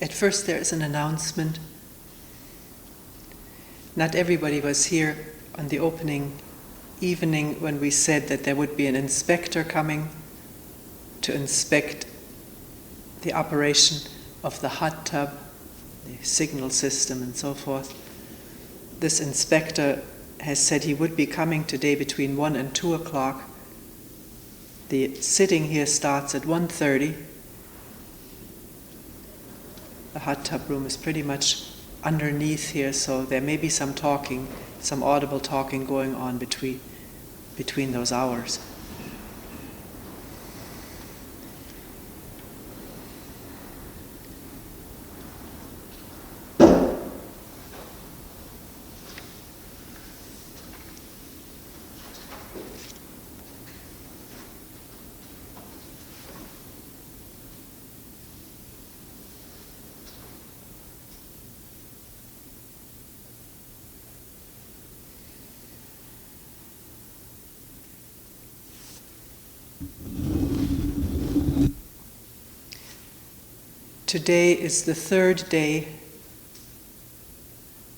At first there is an announcement. Not everybody was here on the opening evening when we said that there would be an inspector coming to inspect the operation of the hot tub, the signal system and so forth. This inspector has said he would be coming today between 1 and 2 o'clock. The sitting here starts at 1:30. The hot tub room is pretty much underneath here, so there may be some talking, some audible talking going on between those hours. Today is the third day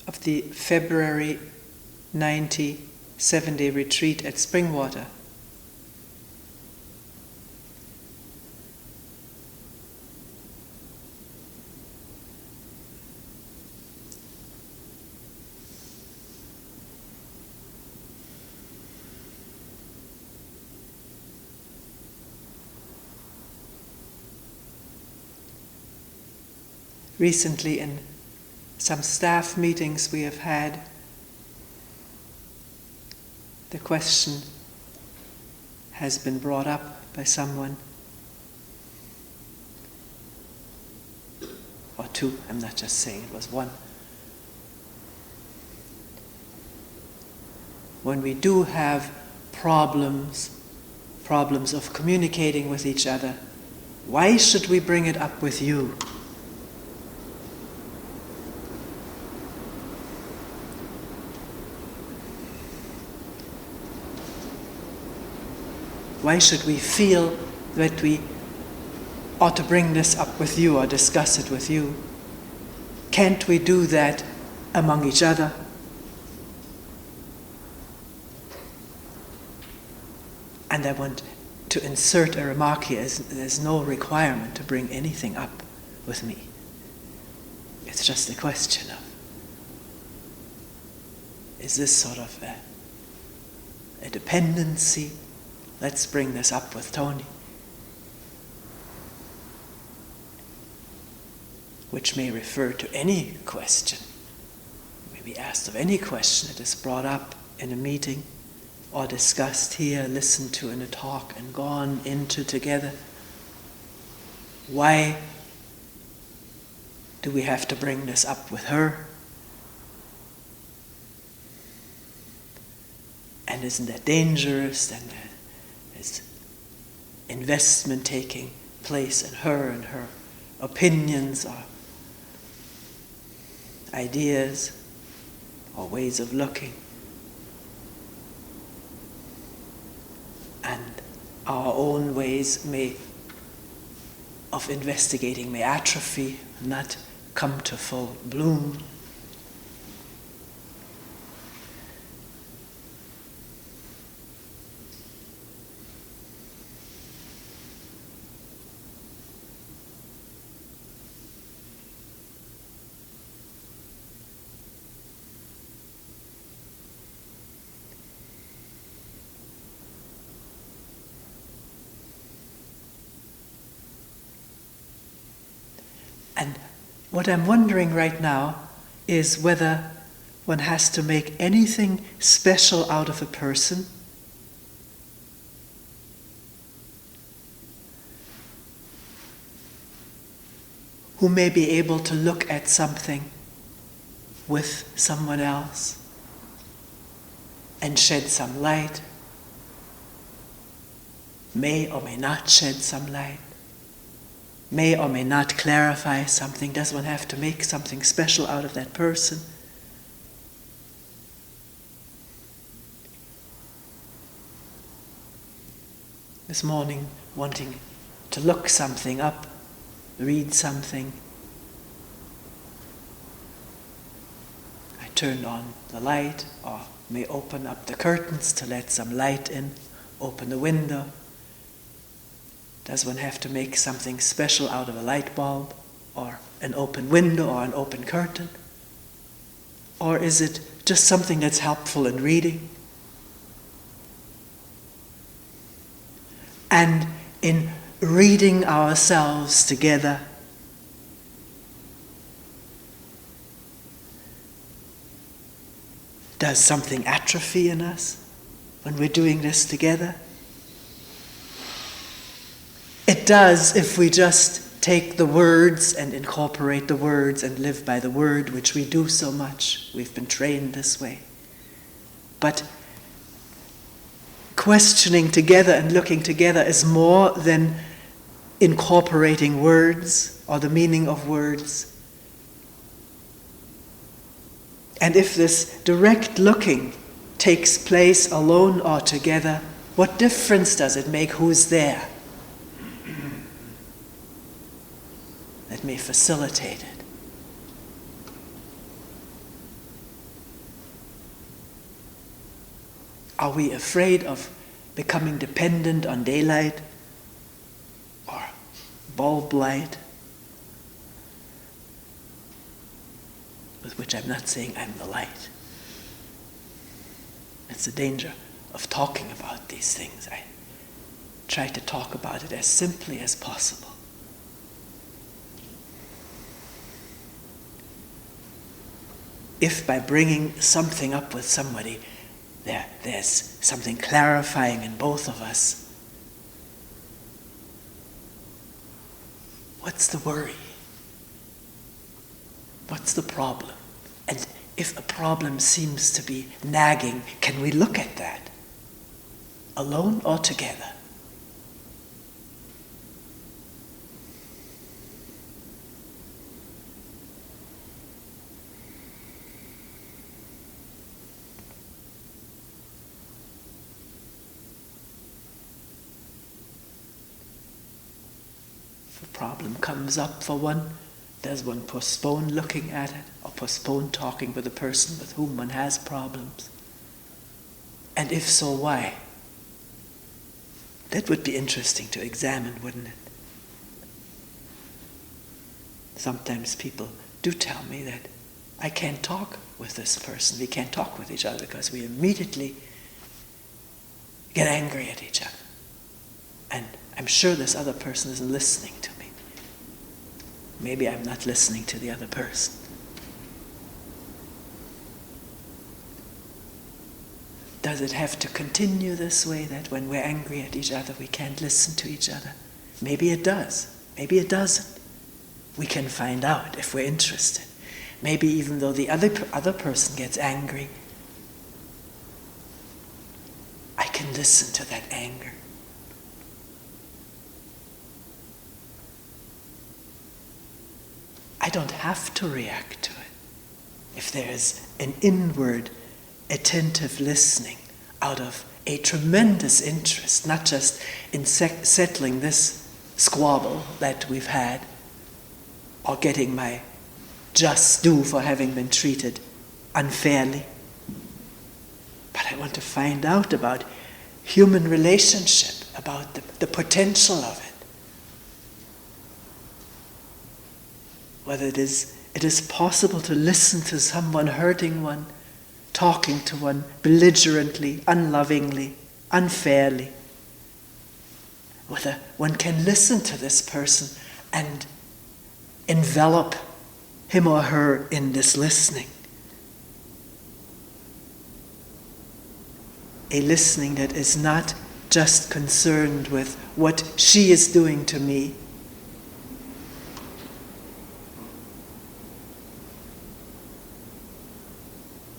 of the February 90 7-day retreat at Springwater. Recently, in some staff meetings we have had, the question has been brought up by someone, or two, I'm not just saying it was one. When we do have problems of communicating with each other, why should we bring it up with you? Why should we feel that we ought to bring this up with you or discuss it with you? Can't we do that among each other? And I want to insert a remark here. There's no requirement to bring anything up with me. It's just a question of, is this sort of a dependency? Let's bring this up with Toni. Which may refer to any question. May be asked of any question that is brought up in a meeting or discussed here, listened to in a talk and gone into together. Why do we have to bring this up with her? And isn't that dangerous? And is investment taking place in her and her opinions or ideas or ways of looking? And our own ways of investigating may atrophy, not come to full bloom. And what I'm wondering right now is whether one has to make anything special out of a person who may be able to look at something with someone else and shed some light, may or may not shed some light, may or may not clarify something. Does one have to make something special out of that person? This morning, wanting to look something up, read something, turn on the light, or may open up the curtains to let some light in, open the window. Does one have to make something special out of a light bulb, or an open window, or an open curtain? Or is it just something that's helpful in reading? And in reading ourselves together, does something atrophy in us when we're doing this together? It does if we just take the words and incorporate the words and live by the word, which we do so much. We've been trained this way. But questioning together and looking together is more than incorporating words or the meaning of words. And if this direct looking takes place alone or together, what difference does it make who's there? That may facilitate it. Are we afraid of becoming dependent on daylight or bulb light? With which I'm not saying I'm the light. It's the danger of talking about these things. I try to talk about it as simply as possible. If by bringing something up with somebody, there's something clarifying in both of us, what's the worry? What's the problem? And if a problem seems to be nagging, can we look at that? Alone or together? If a problem comes up for one, does one postpone looking at it or postpone talking with the person with whom one has problems? And if so, why? That would be interesting to examine, wouldn't it? Sometimes people do tell me that I can't talk with this person. We can't talk with each other because we immediately get angry at each other. And I'm sure this other person isn't listening to me. Maybe I'm not listening to the other person. Does it have to continue this way, that when we're angry at each other, we can't listen to each other? Maybe it does. Maybe it doesn't. We can find out if we're interested. Maybe even though the other person gets angry, I can listen to that anger. I don't have to react to it. If there's an inward, attentive listening out of a tremendous interest, not just in settling this squabble that we've had, or getting my just due for having been treated unfairly, but I want to find out about human relationship, about the potential of it. Whether it is possible to listen to someone hurting one, talking to one belligerently, unlovingly, unfairly. Whether one can listen to this person and envelop him or her in this listening. A listening that is not just concerned with what she is doing to me,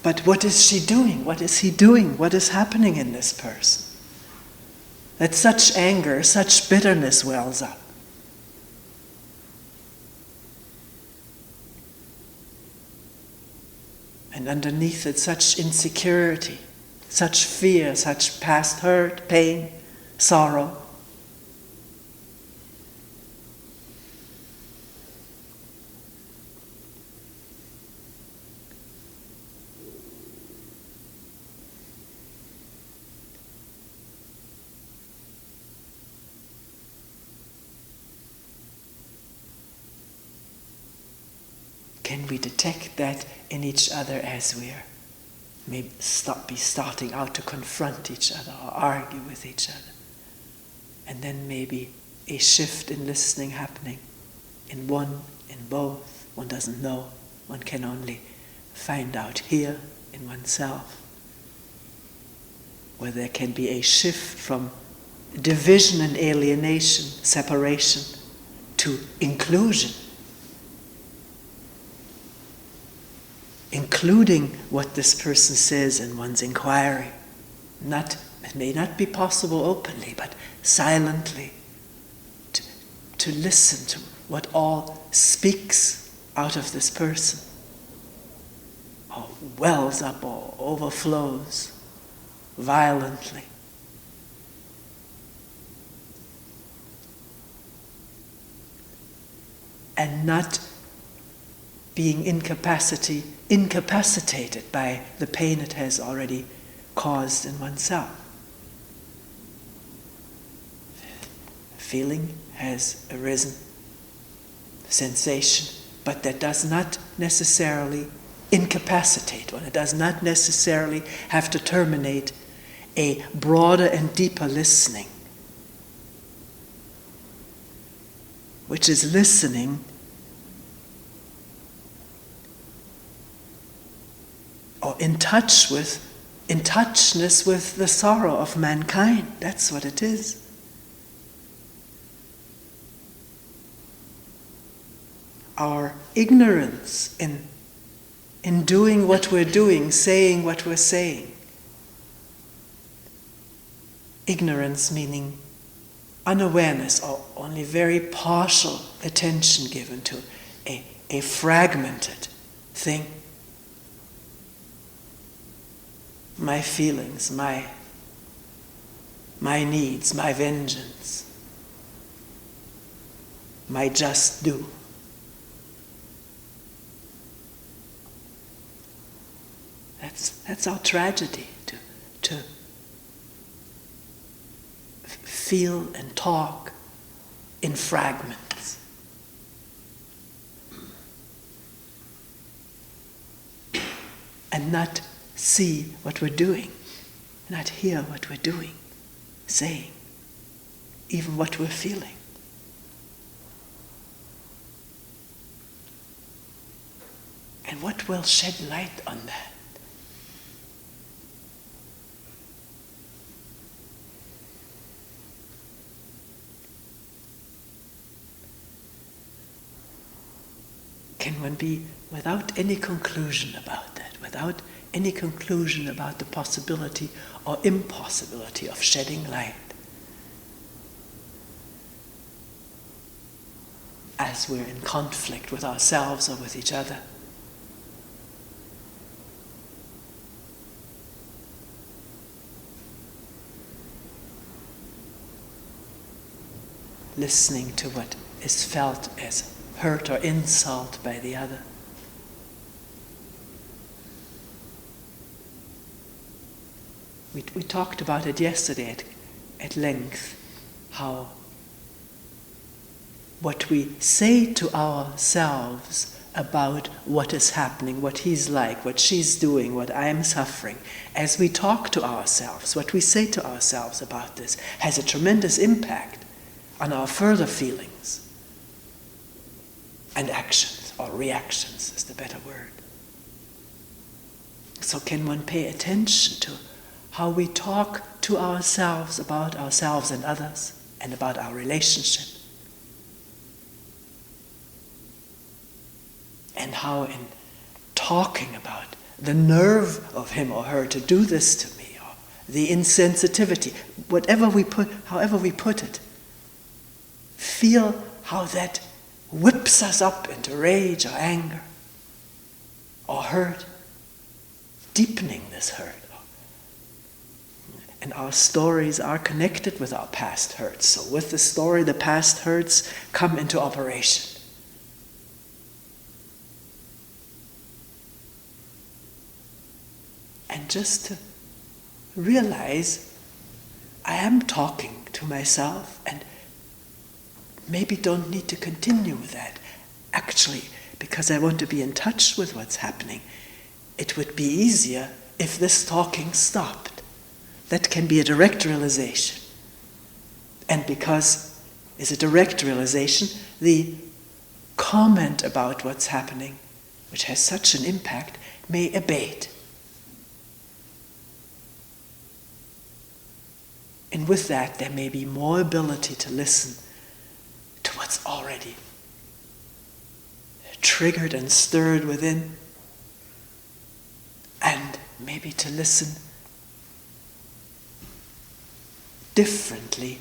but what is she doing? What is he doing? What is happening in this person? That such anger, such bitterness wells up. And underneath it, such insecurity, such fear, such past hurt, pain, sorrow. can we detect that in each other as we're maybe starting out to confront each other or argue with each other. And then maybe a shift in listening happening in one, in both. One doesn't know. One can only find out here in oneself, where there can be a shift from division and alienation, separation, to inclusion. Including what this person says in one's inquiry. It may not be possible openly, but silently, to listen to what all speaks out of this person, or wells up or overflows violently. And not being incapacitated by the pain it has already caused in oneself. Feeling has arisen, sensation, but that does not necessarily incapacitate one. It does not necessarily have to terminate a broader and deeper listening, which is listening or in touchness with the sorrow of mankind. That's what it is. Our ignorance in doing what we're doing, saying what we're saying. Ignorance meaning unawareness or only very partial attention given to a fragmented thing. My feelings, my needs, my vengeance, my just due. That's our tragedy, to feel and talk in fragments. And not see what we're doing, not hear what we're doing, saying, even what we're feeling. And what will shed light on that? Can one be without any conclusion about that, without any conclusion about the possibility or impossibility of shedding light as we're in conflict with ourselves or with each other? Listening to what is felt as hurt or insult by the other. We talked about it yesterday at length, how what we say to ourselves about what is happening, what he's like, what she's doing, what I am suffering, as we talk to ourselves, what we say to ourselves about this has a tremendous impact on our further feelings and actions, or reactions is the better word. So can one pay attention to how we talk to ourselves about ourselves and others, and about our relationship? And how in talking about the nerve of him or her to do this to me, or the insensitivity, however we put it, feel how that whips us up into rage or anger or hurt, deepening this hurt. And our stories are connected with our past hurts. So with the story, the past hurts come into operation. And just to realize I am talking to myself and maybe don't need to continue with that. Actually, because I want to be in touch with what's happening, it would be easier if this talking stopped. That can be a direct realization. And because it's a direct realization, the comment about what's happening, which has such an impact, may abate. And with that, there may be more ability to listen to what's already triggered and stirred within, and maybe to listen differently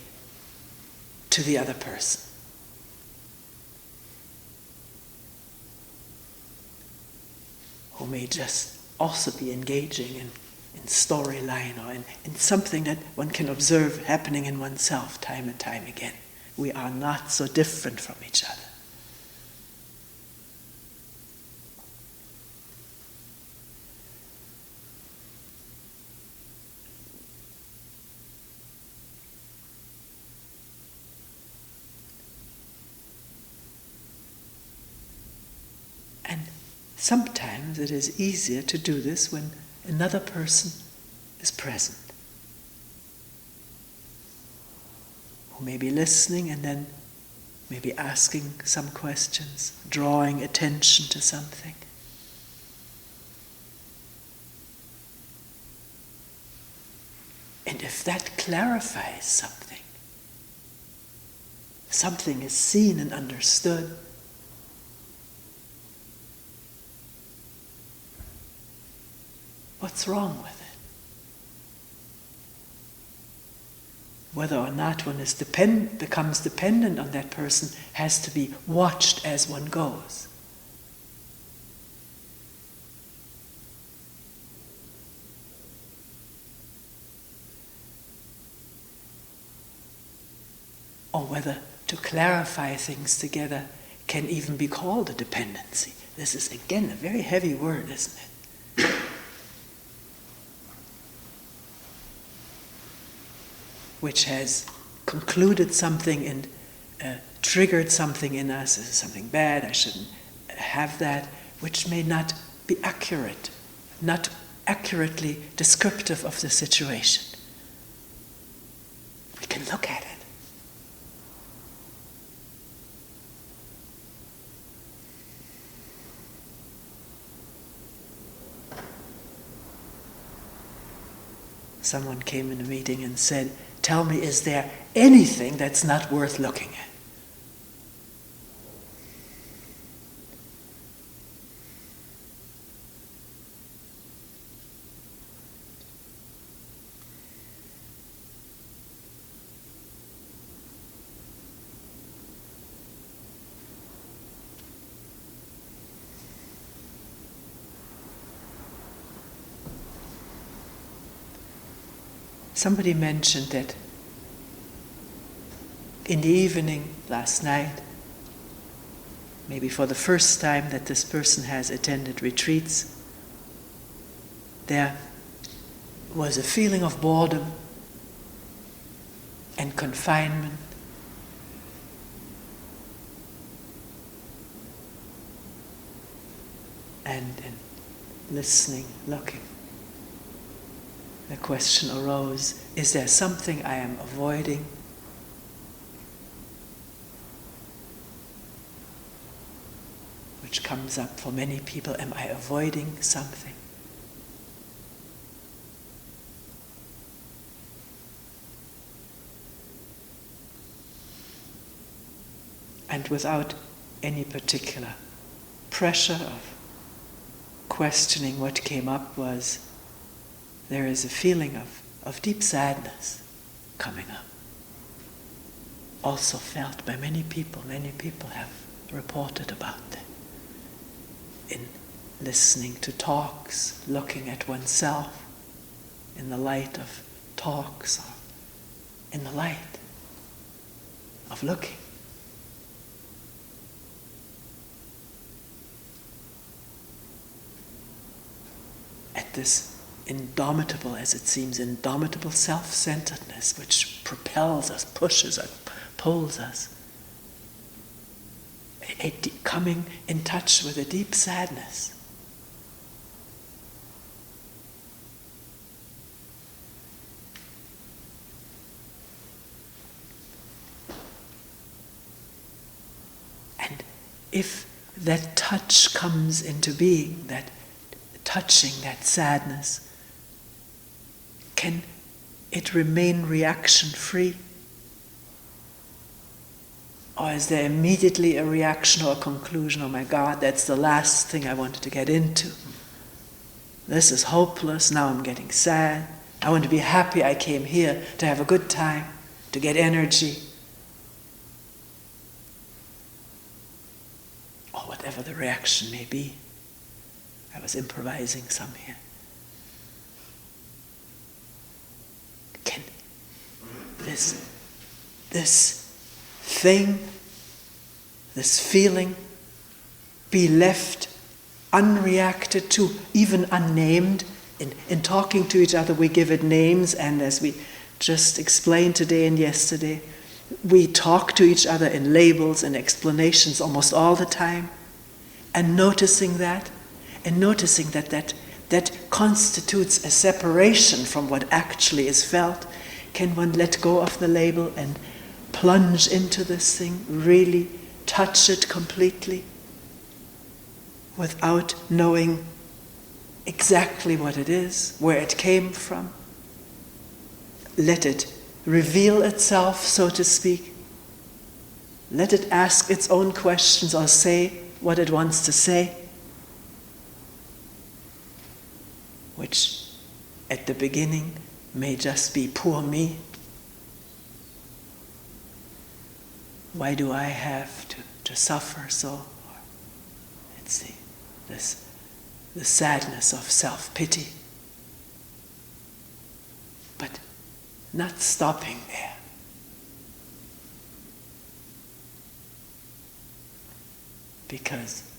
to the other person. Who may just also be engaging in storyline or in something that one can observe happening in oneself time and time again. We are not so different from each other. And sometimes it is easier to do this when another person is present, who may be listening and then maybe asking some questions, drawing attention to something. And if that clarifies something, something is seen and understood, what's wrong with it? Whether or not one is becomes dependent on that person has to be watched as one goes. Or whether to clarify things together can even be called a dependency. This is again a very heavy word, isn't it? Which has concluded something and triggered something in us. This is something bad, I shouldn't have that, which may not be accurate, not accurately descriptive of the situation. We can look at it. Someone came in a meeting and said, "Tell me, is there anything that's not worth looking at?" Somebody mentioned that in the evening last night, maybe for the first time that this person has attended retreats, there was a feeling of boredom and confinement. And in listening, looking, the question arose, is there something I am avoiding? Which comes up for many people, am I avoiding something? And without any particular pressure of questioning what came up was, there is a feeling of deep sadness coming up. Also felt by many people have reported about that. In listening to talks, looking at oneself in the light of talks, or in the light of looking. At this indomitable, as it seems, indomitable self-centeredness which propels us, pushes us, pulls us. coming in touch with a deep sadness. And if that touch comes into being, that touching, that sadness, can it remain reaction-free? Or is there immediately a reaction or a conclusion, oh my God, that's the last thing I wanted to get into. This is hopeless, now I'm getting sad. I want to be happy I came here to have a good time, to get energy. Or whatever the reaction may be. I was improvising some here. Can this thing, this feeling, be left unreacted to, even unnamed? In talking to each other, we give it names, and as we just explained today and yesterday, we talk to each other in labels and explanations almost all the time, and noticing that constitutes a separation from what actually is felt. Can one let go of the label and plunge into this thing, really touch it completely, without knowing exactly what it is, where it came from? Let it reveal itself, so to speak. Let it ask its own questions or say what it wants to say, which at the beginning may just be poor me. Why do I have to suffer so? Let's see, the sadness of self-pity. But not stopping there. Because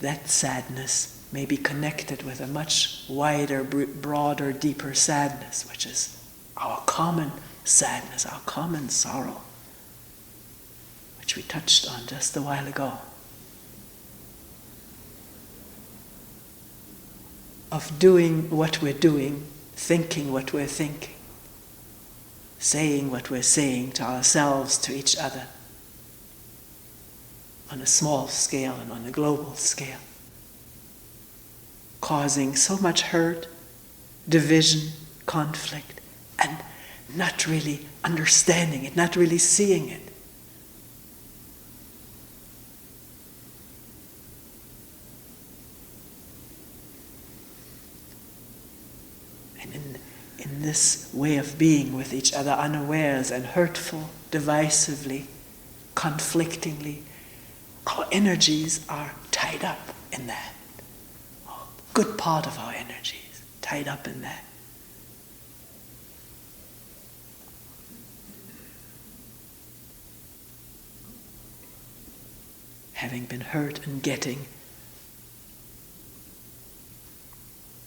that sadness may be connected with a much wider, broader, deeper sadness, which is our common sadness, our common sorrow, which we touched on just a while ago. Of doing what we're doing, thinking what we're thinking, saying what we're saying to ourselves, to each other, on a small scale and on a global scale, causing so much hurt, division, conflict, and not really understanding it, not really seeing it. And in this way of being with each other unawares and hurtful, divisively, conflictingly, our energies are tied up in that. A good part of our energies tied up in that. Having been hurt and getting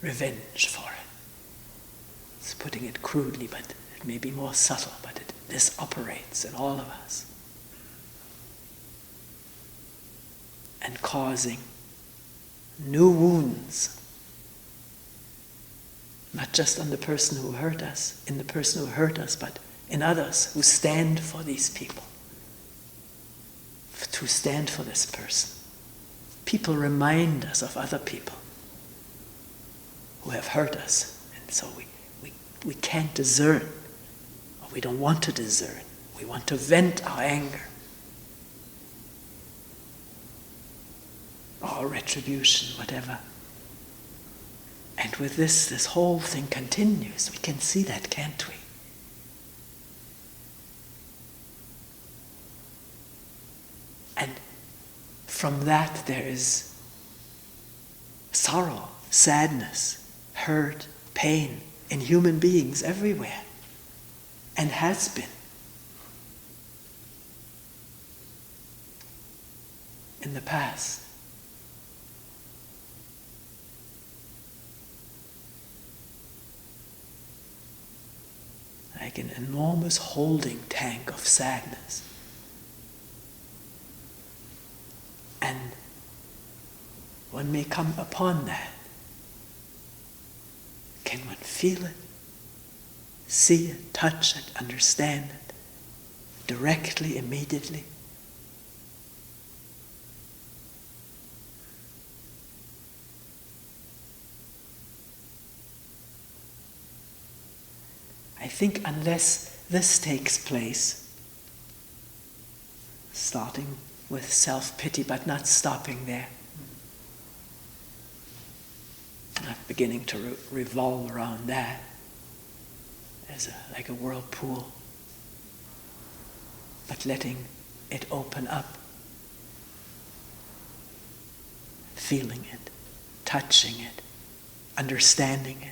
revenge for it. It's putting it crudely, but it may be more subtle, but this operates in all of us. And causing new wounds, not just on the person who hurt us, in the person who hurt us, but in others who stand for these people, to stand for this person. People remind us of other people who have hurt us, and so we can't discern, or we don't want to discern. We want to vent our anger, or retribution, whatever. And with this whole thing continues. We can see that, can't we? And from that there is sorrow, sadness, hurt, pain in human beings everywhere, and has been. In the past. Like an enormous holding tank of sadness. And one may come upon that. Can one feel it, see it, touch it, understand it, directly, immediately? I think unless this takes place, starting with self-pity but not stopping there, not beginning to revolve around that as like a whirlpool, but letting it open up, feeling it, touching it, understanding it.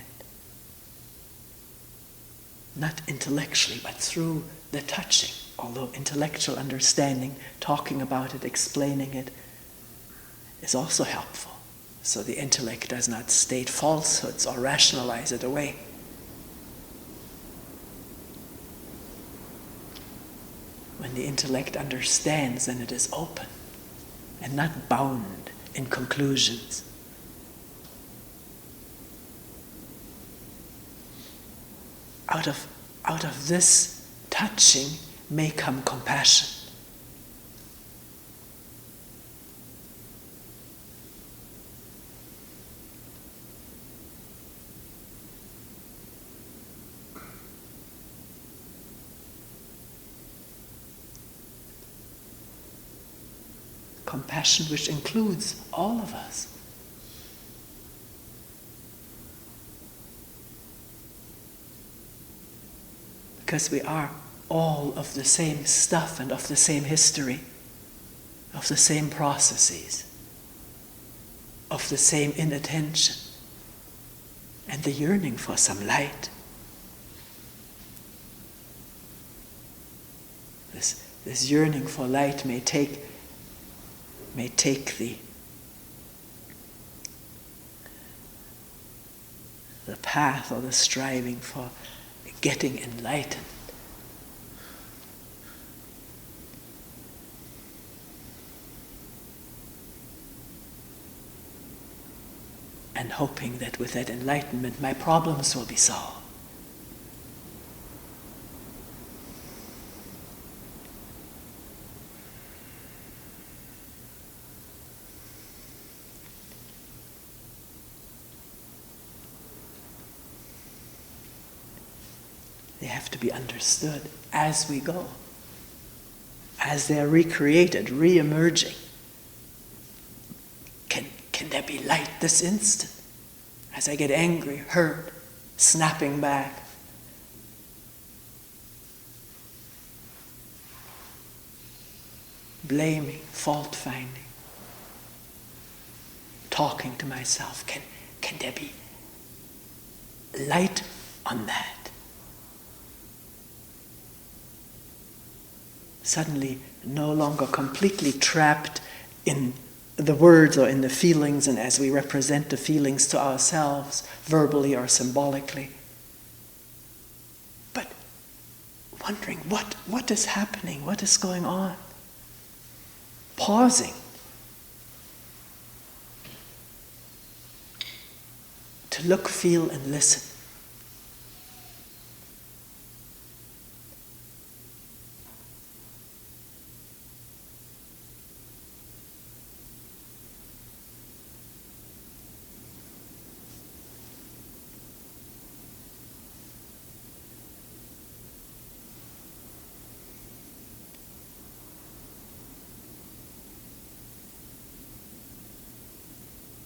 Not intellectually, but through the touching. Although intellectual understanding, talking about it, explaining it, is also helpful. So the intellect does not state falsehoods or rationalize it away. When the intellect understands, then it is open and not bound in conclusions. Out of this touching may come compassion. Compassion which includes all of us. Because we are all of the same stuff and of the same history, of the same processes, of the same inattention, and the yearning for some light. This yearning for light may take the path or the striving for getting enlightened. And hoping that with that enlightenment my problems will be solved. They have to be understood as we go, as they're recreated, re-emerging. Can there be light this instant? As I get angry, hurt, snapping back. Blaming, fault-finding. Talking to myself. Can there be light on that? Suddenly no longer completely trapped in the words or in the feelings, and as we represent the feelings to ourselves, verbally or symbolically. But wondering what is happening, what is going on? Pausing to look, feel, and listen.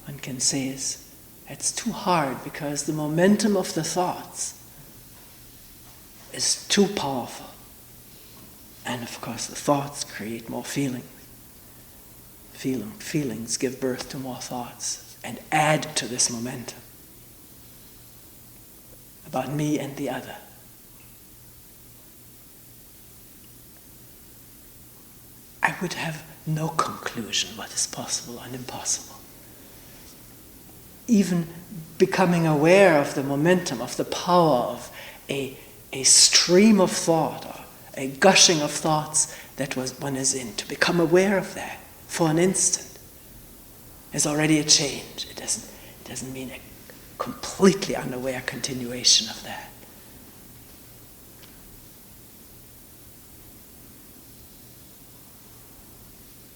One can say it's too hard because the momentum of the thoughts is too powerful. And of course the thoughts create more feelings. Feelings give birth to more thoughts and add to this momentum about me and the other. I would have no conclusion what is possible and impossible. Even becoming aware of the momentum, of the power of a stream of thought, or a gushing of thoughts that one is in, to become aware of that for an instant. is already a change. It doesn't mean a completely unaware continuation of that.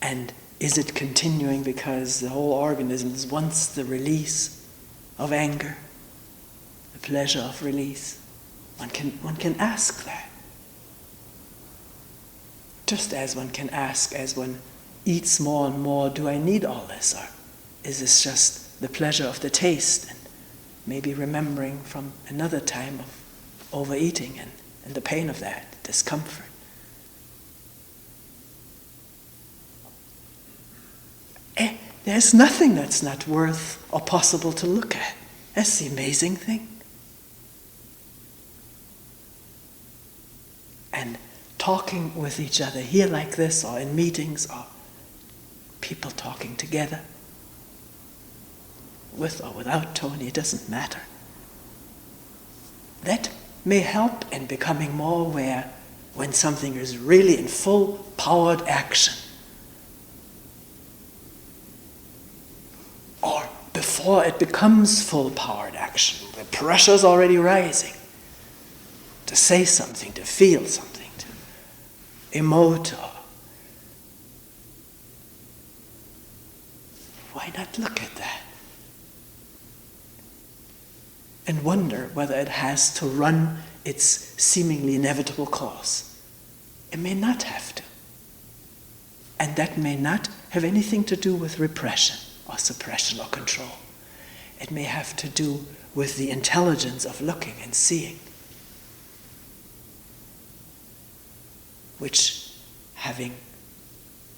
And is it continuing because the whole organism wants the release of anger, the pleasure of release? One can ask that. Just as one can ask as one eats more and more, do I need all this? Or is this just the pleasure of the taste and maybe remembering from another time of overeating and the pain of that, discomfort? There's nothing that's not worth or possible to look at. That's the amazing thing. And talking with each other here like this, or in meetings, or people talking together, with or without Toni, it doesn't matter. That may help in becoming more aware when something is really in full powered action. Or before it becomes full-powered action, the pressure's already rising. To say something, to feel something, to emote. Why not look at that? And wonder whether it has to run its seemingly inevitable course. It may not have to. And that may not have anything to do with repression or suppression or control. It may have to do with the intelligence of looking and seeing, which, having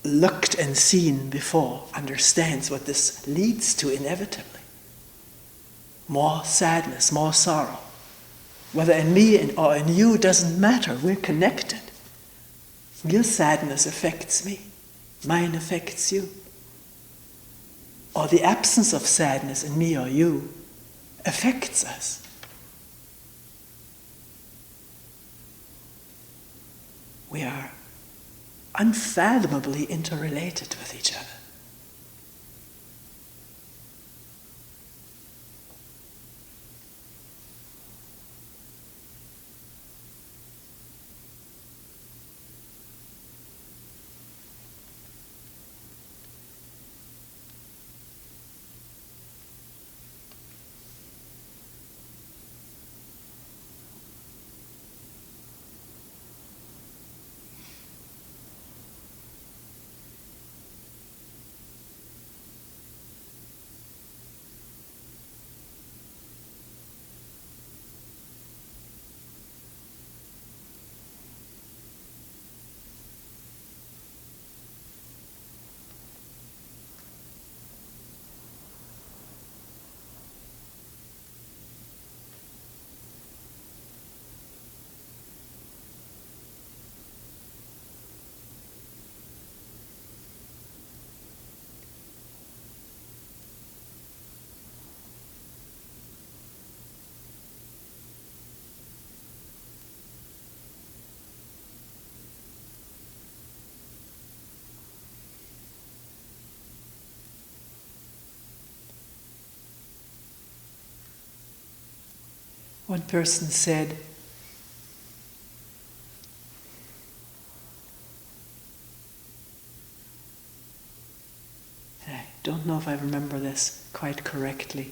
looked and seen before, understands what this leads to inevitably. More sadness, more sorrow. Whether in me or in you doesn't matter, we're connected. Your sadness affects me, mine affects you. Or the absence of sadness in me or you affects us. We are unfathomably interrelated with each other. One person said, and I don't know if I remember this quite correctly,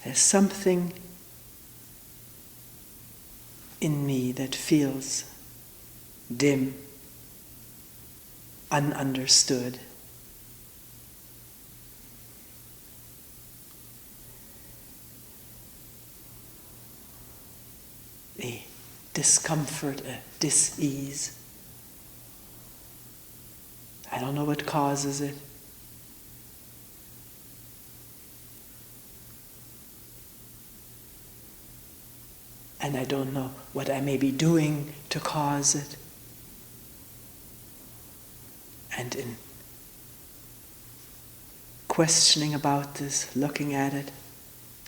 there's something in me that feels dim, ununderstood. A discomfort, a dis-ease. I don't know what causes it. And I don't know what I may be doing to cause it. And in questioning about this, looking at it,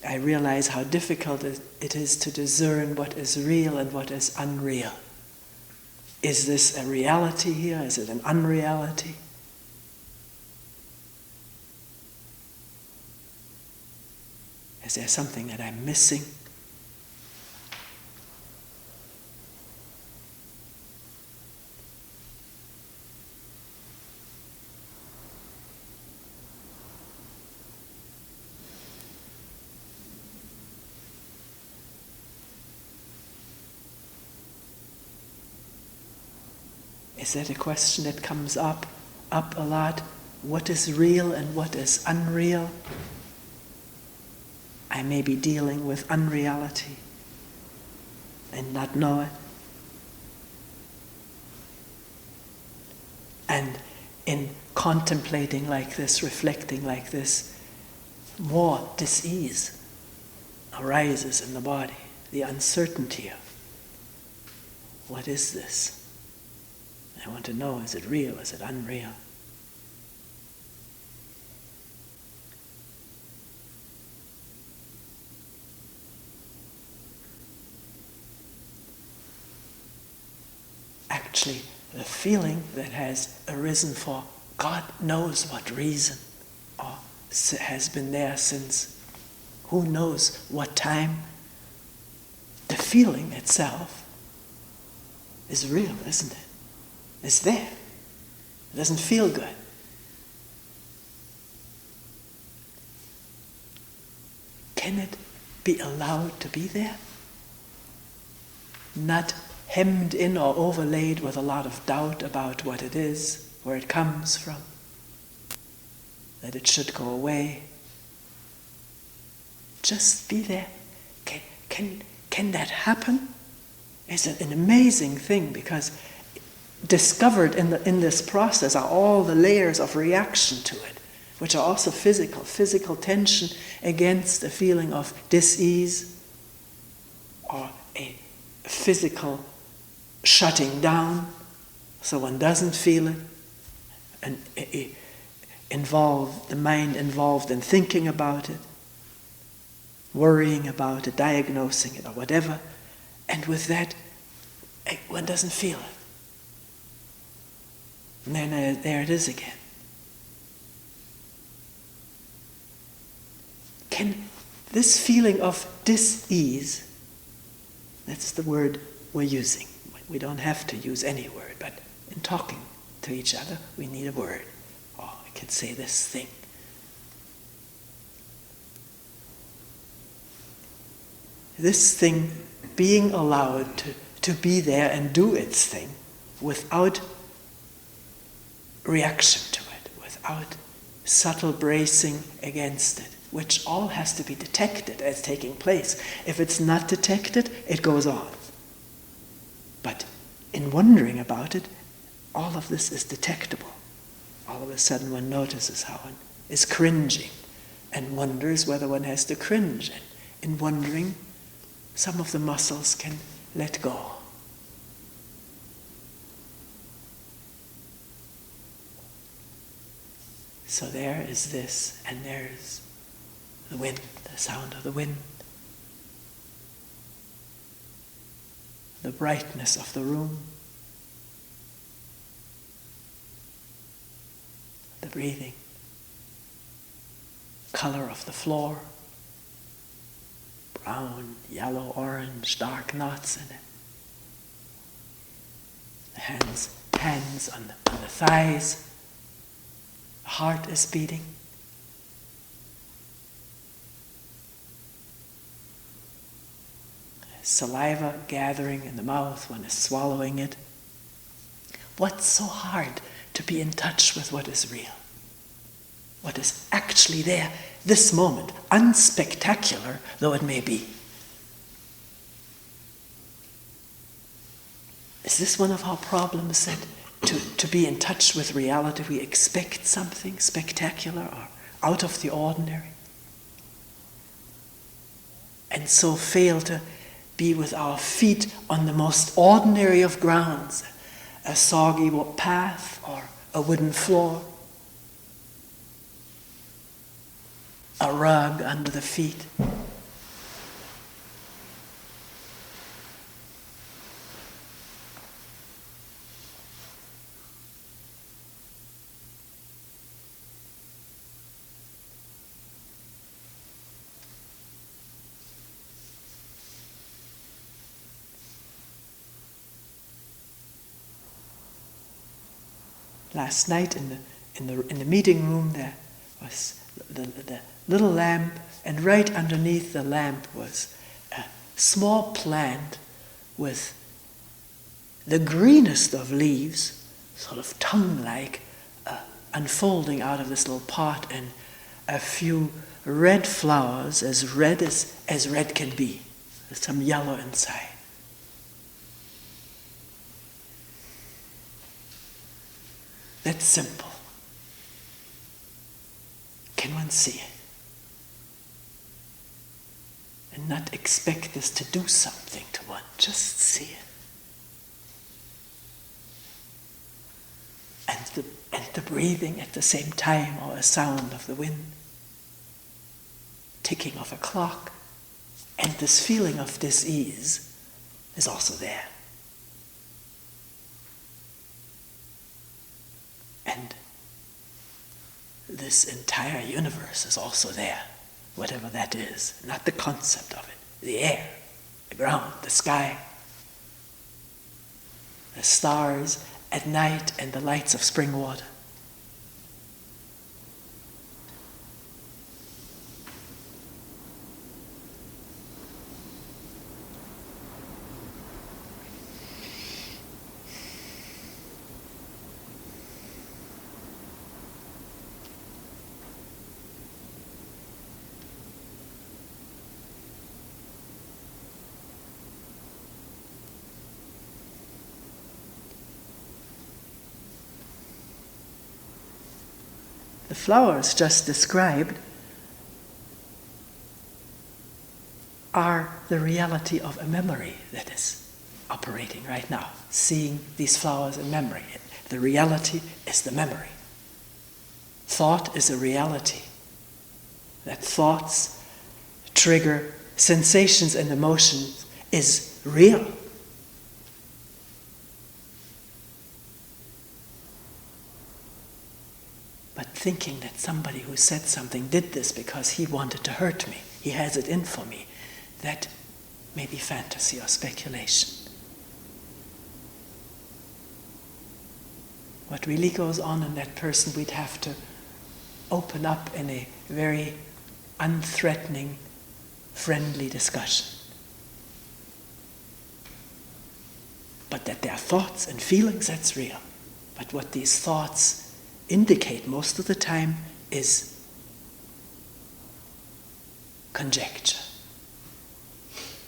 I realize how difficult it is to discern what is real and what is unreal. Is this a reality here? Is it an unreality? Is there something that I'm missing? Is that a question that comes up a lot? What is real and what is unreal? I may be dealing with unreality and not know it. And in contemplating like this, reflecting like this, more dis-ease arises in the body, the uncertainty of what is this? I want to know, is it real, is it unreal? Actually, the feeling that has arisen for God knows what reason, or has been there since who knows what time, the feeling itself is real, isn't it? It's there. It doesn't feel good. Can it be allowed to be there? Not hemmed in or overlaid with a lot of doubt about what it is, where it comes from, that it should go away. Just be there. Can that happen? It's an amazing thing, because discovered in this process are all the layers of reaction to it, which are also physical tension against a feeling of dis-ease, or a physical shutting down so one doesn't feel it, and the mind involved in thinking about it, worrying about it, diagnosing it, or whatever, and with that one doesn't feel it. And then there it is again. Can this feeling of dis-ease, that's the word we're using. We don't have to use any word, but in talking to each other, we need a word. Oh, I can say this thing. This thing being allowed to be there and do its thing without reaction to it, without subtle bracing against it, which all has to be detected as taking place. If it's not detected, it goes on. But in wondering about it, all of this is detectable. All of a sudden one notices how one is cringing and wonders whether one has to cringe. And in wondering, some of the muscles can let go. So there is this, and there's the wind, the sound of the wind, the brightness of the room, the breathing, color of the floor, brown, yellow, orange, dark knots in it. The hands on the thighs. The heart is beating. Saliva gathering in the mouth, one is swallowing it. What's so hard to be in touch with what is real? What is actually there, this moment, unspectacular though it may be. Is this one of our problems, that to be in touch with reality we expect something spectacular or out of the ordinary? And so fail to be with our feet on the most ordinary of grounds, a soggy path or a wooden floor, a rug under the feet. last night in the meeting room there was the little lamp, and right underneath the lamp was a small plant with the greenest of leaves, sort of tongue-like, unfolding out of this little pot, and a few red flowers, as red as red can be. There's some yellow inside. That's simple. Can one see it? And not expect this to do something to one, just see it. And the breathing at the same time, or a sound of the wind, ticking of a clock, and this feeling of dis-ease is also there. And this entire universe is also there, whatever that is, not the concept of it, the air, the ground, the sky, the stars at night, and the lights of Springwater. The flowers just described are the reality of a memory that is operating right now, seeing these flowers in memory. The reality is the memory. Thought is a reality. That thoughts trigger sensations and emotions is real. But thinking that somebody who said something did this because he wanted to hurt me, he has it in for me, that may be fantasy or speculation. What really goes on in that person, we'd have to open up in a very unthreatening, friendly discussion. But that there are thoughts and feelings, that's real. But what these thoughts indicate most of the time is conjecture,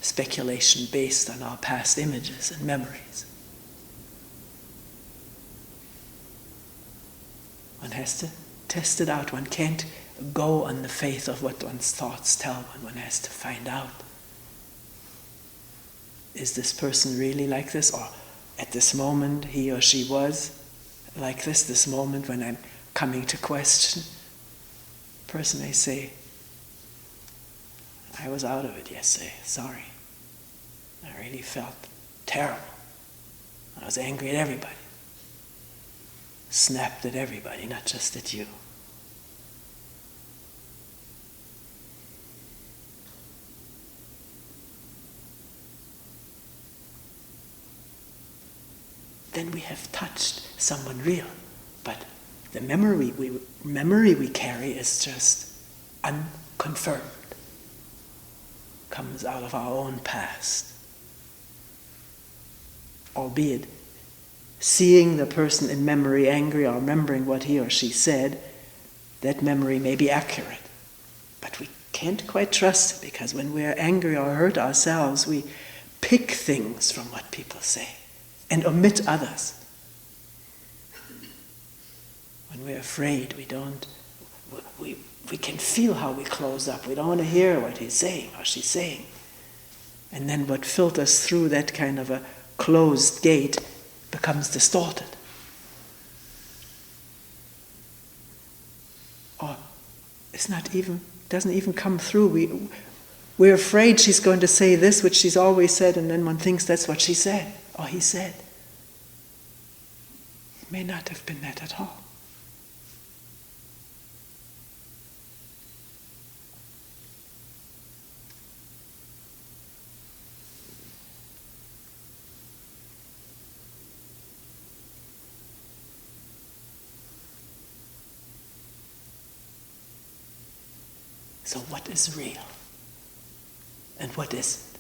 speculation based on our past images and memories. One has to test it out. One can't go on the faith of what one's thoughts tell one. One has to find out, is this person really like this? Or at this moment he or she was like this moment when I'm coming to question. A person may say, I was out of it yesterday, sorry. I really felt terrible. I was angry at everybody. Snapped at everybody, not just at you. Then we have touched someone real. But the memory we carry is just unconfirmed. Comes out of our own past. Albeit, seeing the person in memory angry or remembering what he or she said, that memory may be accurate. But we can't quite trust it, because when we're angry or hurt ourselves, we pick things from what people say and omit others. When we're afraid, we can feel how we close up. We don't want to hear what he's saying or she's saying. And then what filters through that kind of a closed gate becomes distorted. Or doesn't even come through. We're afraid she's going to say this, which she's always said, and then one thinks that's what she said, or he said. It may not have been that at all. So what is real? And what isn't?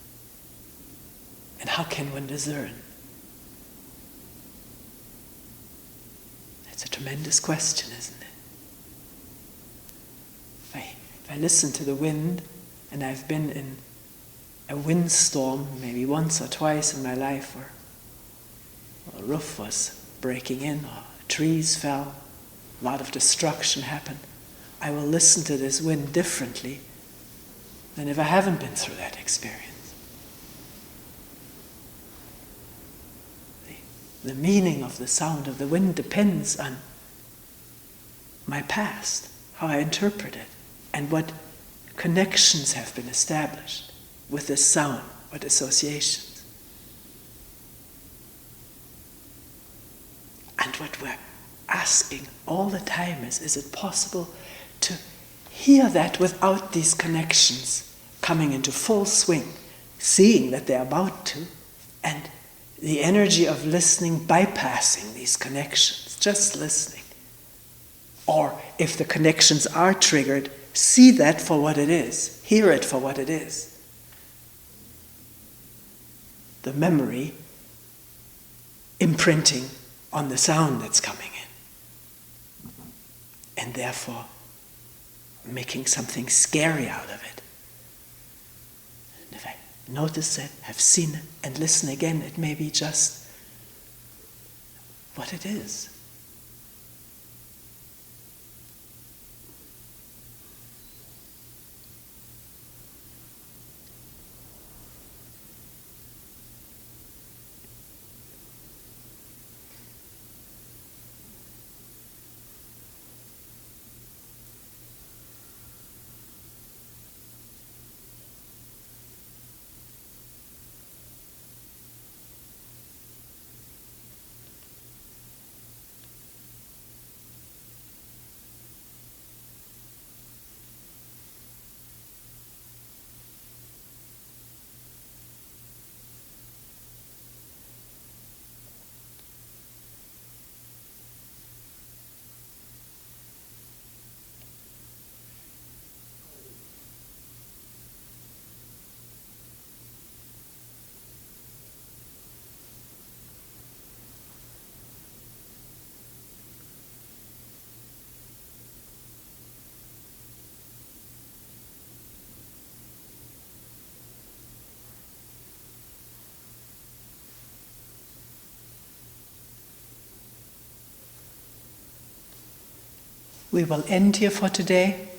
And how can one discern? It's a tremendous question, isn't it? If I listen to the wind, and I've been in a windstorm maybe once or twice in my life, where a roof was breaking in, or trees fell, a lot of destruction happened, I will listen to this wind differently than if I haven't been through that experience. The meaning of the sound of the wind depends on my past, how I interpret it, and what connections have been established with this sound, what associations. And what we're asking all the time is it possible to hear that without these connections coming into full swing, seeing that they're about to, and the energy of listening bypassing these connections, just listening. Or if the connections are triggered, see that for what it is, hear it for what it is. The memory imprinting on the sound that's coming in. And therefore making something scary out of it. And if I notice it, have seen it, and listen again, it may be just what it is. We will end here for today.